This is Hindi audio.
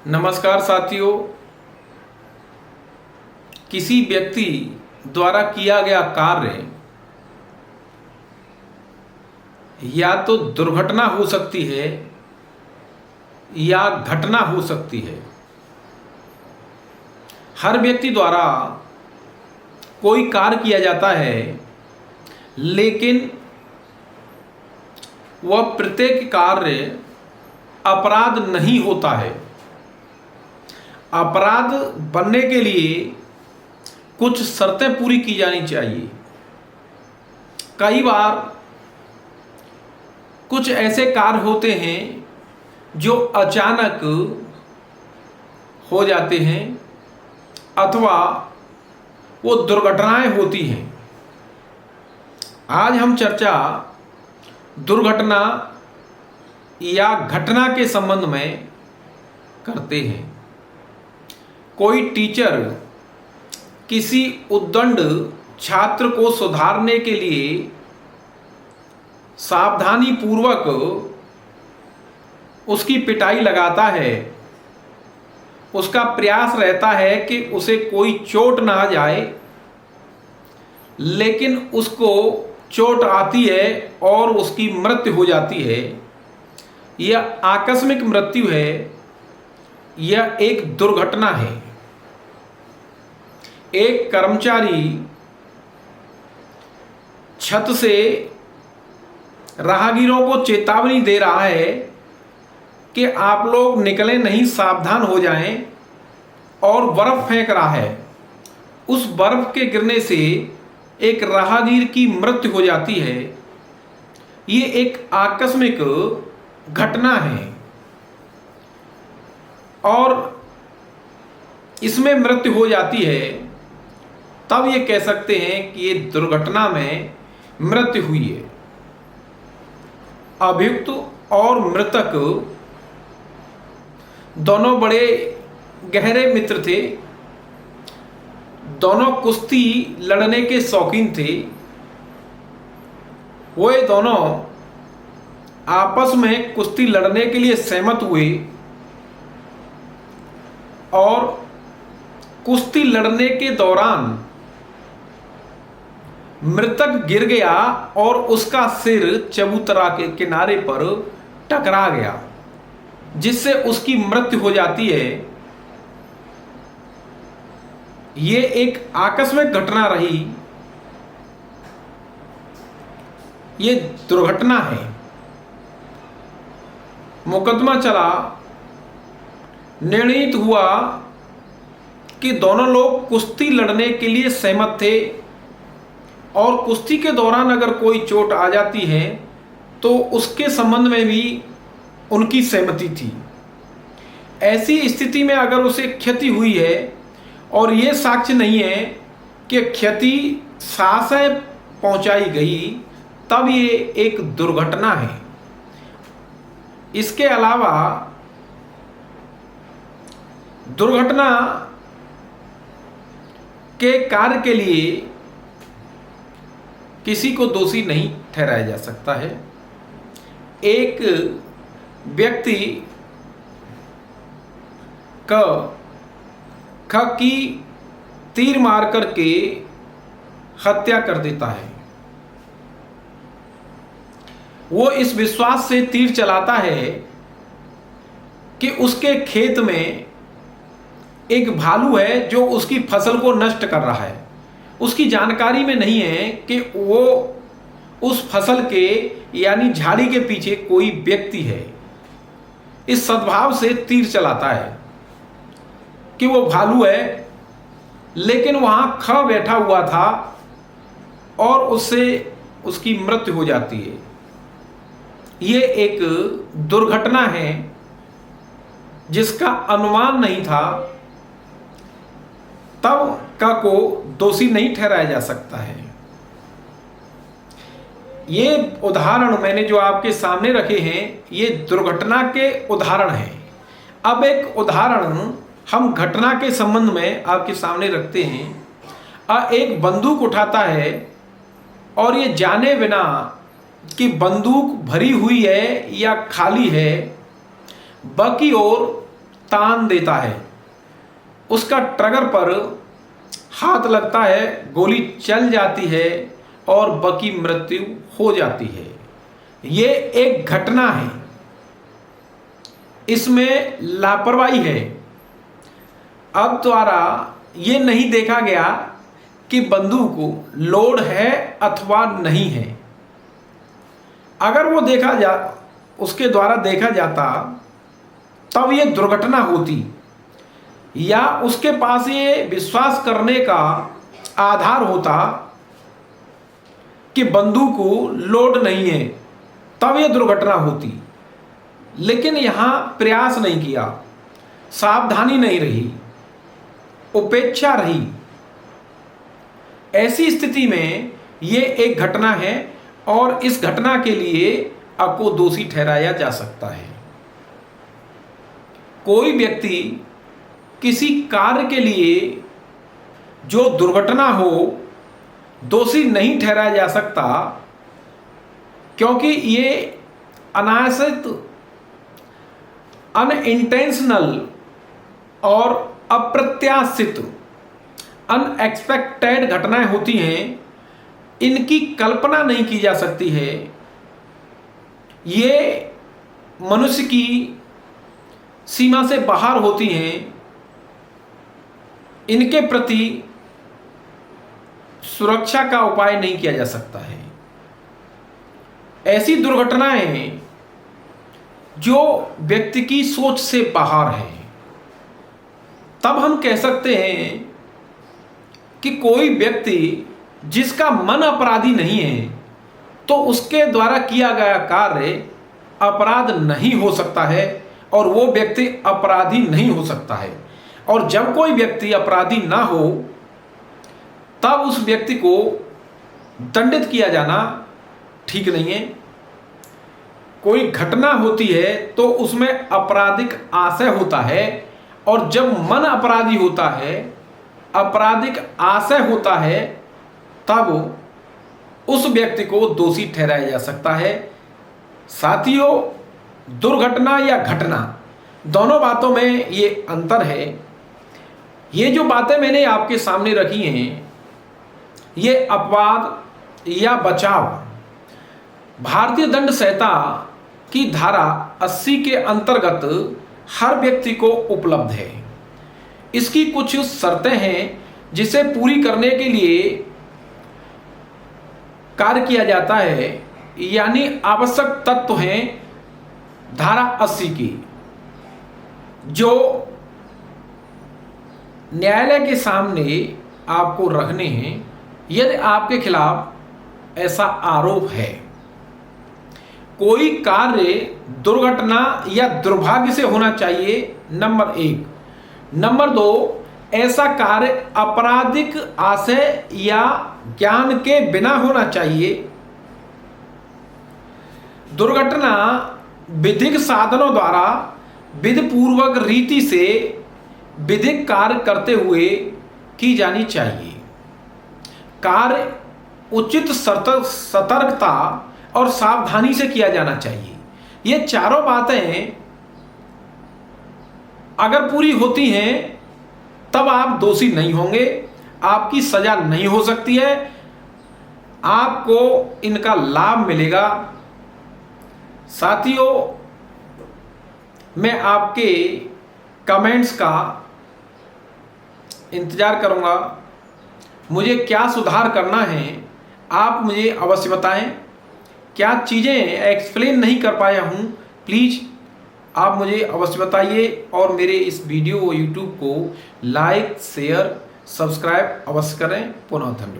नमस्कार साथियों। किसी व्यक्ति द्वारा किया गया कार्य या तो दुर्घटना हो सकती है या घटना हो सकती है। हर व्यक्ति द्वारा कोई कार्य किया जाता है, लेकिन वह प्रत्येक कार्य अपराध नहीं होता है। अपराध बनने के लिए कुछ शर्तें पूरी की जानी चाहिए। कई बार कुछ ऐसे कार्य होते हैं जो अचानक हो जाते हैं अथवा वो दुर्घटनाएं होती हैं। आज हम चर्चा दुर्घटना या घटना के संबंध में करते हैं। कोई टीचर किसी उद्दंड छात्र को सुधारने के लिए सावधानी पूर्वक उसकी पिटाई लगाता है। उसका प्रयास रहता है कि उसे कोई चोट ना आ जाए, लेकिन उसको चोट आती है और उसकी मृत्यु हो जाती है। यह आकस्मिक मृत्यु है, यह एक दुर्घटना है। एक कर्मचारी छत से राहगीरों को चेतावनी दे रहा है कि आप लोग निकलें नहीं, सावधान हो जाएं, और बर्फ फेंक रहा है। उस बर्फ के गिरने से एक राहगीर की मृत्यु हो जाती है। ये एक आकस्मिक घटना है और इसमें मृत्यु हो जाती है, तब ये कह सकते हैं कि ये दुर्घटना में मृत्यु हुई है। अभियुक्त और मृतक दोनों बड़े गहरे मित्र थे। दोनों कुश्ती लड़ने के शौकीन थे। वो दोनों आपस में कुश्ती लड़ने के लिए सहमत हुए और कुश्ती लड़ने के दौरान मृतक गिर गया और उसका सिर चबूतरा के किनारे पर टकरा गया, जिससे उसकी मृत्यु हो जाती है। ये एक आकस्मिक घटना रही, ये दुर्घटना है। मुकदमा चला, निर्णित हुआ कि दोनों लोग कुश्ती लड़ने के लिए सहमत थे और कुश्ती के दौरान अगर कोई चोट आ जाती है तो उसके संबंध में भी उनकी सहमति थी। ऐसी स्थिति में अगर उसे क्षति हुई है और ये साक्ष्य नहीं है कि क्षति सांसें पहुंचाई गई, तब ये एक दुर्घटना है। इसके अलावा दुर्घटना के कार्य के लिए किसी को दोषी नहीं ठहराया जा सकता है। एक व्यक्ति की तीर मार करके हत्या कर देता है। वो इस विश्वास से तीर चलाता है कि उसके खेत में एक भालू है जो उसकी फसल को नष्ट कर रहा है। उसकी जानकारी में नहीं है कि वो उस फसल के यानी झाड़ी के पीछे कोई व्यक्ति है। इस सद्भाव से तीर चलाता है कि वो भालू है, लेकिन वहां खड़ा बैठा हुआ था और उससे उसकी मृत्यु हो जाती है। ये एक दुर्घटना है जिसका अनुमान नहीं था, तब को दोषी नहीं ठहराया जा सकता है। ये उदाहरण मैंने जो आपके सामने रखे हैं, ये दुर्घटना के उदाहरण हैं। अब एक उदाहरण हम घटना के संबंध में आपके सामने रखते हैं। एक बंदूक उठाता है और ये जाने बिना कि बंदूक भरी हुई है या खाली है, बाकी ओर तान देता है, उसका ट्रिगर पर हाथ लगता है, गोली चल जाती है और बकी मृत्यु हो जाती है। ये एक घटना है, इसमें लापरवाही है। अब द्वारा ये नहीं देखा गया कि बंदूक लोड है अथवा नहीं है। अगर वो उसके द्वारा देखा जाता तब ये दुर्घटना होती, या उसके पास ये विश्वास करने का आधार होता कि बंदूक लोड नहीं है, तब ये दुर्घटना होती। लेकिन यहां प्रयास नहीं किया, सावधानी नहीं रही, उपेक्षा रही। ऐसी स्थिति में ये एक घटना है और इस घटना के लिए आपको दोषी ठहराया जा सकता है। कोई व्यक्ति किसी कार्य के लिए जो दुर्घटना हो, दोषी नहीं ठहराया जा सकता, क्योंकि ये अनायासित, अनइंटेंशनल और अप्रत्याशित, अनएक्सपेक्टेड घटनाएं होती हैं। इनकी कल्पना नहीं की जा सकती है। ये मनुष्य की सीमा से बाहर होती हैं। इनके प्रति सुरक्षा का उपाय नहीं किया जा सकता है। ऐसी दुर्घटनाएं जो व्यक्ति की सोच से बाहर है, तब हम कह सकते हैं कि कोई व्यक्ति जिसका मन अपराधी नहीं है, तो उसके द्वारा किया गया कार्य अपराध नहीं हो सकता है और वो व्यक्ति अपराधी नहीं हो सकता है। और जब कोई व्यक्ति अपराधी ना हो, तब उस व्यक्ति को दंडित किया जाना ठीक नहीं है। कोई घटना होती है तो उसमें आपराधिक आशय होता है, और जब मन अपराधी होता है, आपराधिक आशय होता है, तब उस व्यक्ति को दोषी ठहराया जा सकता है। साथियों, दुर्घटना या घटना, दोनों बातों में ये अंतर है। ये जो बातें मैंने आपके सामने रखी हैं, ये अपवाद या बचाव भारतीय दंड संहिता की धारा 80 के अंतर्गत हर व्यक्ति को उपलब्ध है। इसकी कुछ शर्तें हैं जिसे पूरी करने के लिए कार्य किया जाता है, यानी आवश्यक तत्व हैं धारा 80 की, जो न्यायालय के सामने आपको रखने हैं यदि आपके खिलाफ ऐसा आरोप है। कोई कार्य दुर्घटना या दुर्भाग्य से होना चाहिए, नंबर 1। नंबर 2, ऐसा कार्य आपराधिक आशय या ज्ञान के बिना होना चाहिए। दुर्घटना विधिक साधनों द्वारा विधिपूर्वक रीति से विधिक कार्य करते हुए की जानी चाहिए। कार्य उचित सतर्कता और सावधानी से किया जाना चाहिए। ये चारों बातें अगर पूरी होती हैं, तब आप दोषी नहीं होंगे, आपकी सजा नहीं हो सकती है, आपको इनका लाभ मिलेगा। साथियों, मैं आपके कमेंट्स का इंतजार करूंगा। मुझे क्या सुधार करना है आप मुझे अवश्य बताएं। क्या चीज़ें एक्सप्लेन नहीं कर पाया हूं, प्लीज़ आप मुझे अवश्य बताइए। और मेरे इस वीडियो यूट्यूब को लाइक, शेयर, सब्सक्राइब अवश्य करें। पुनः धन्यवाद।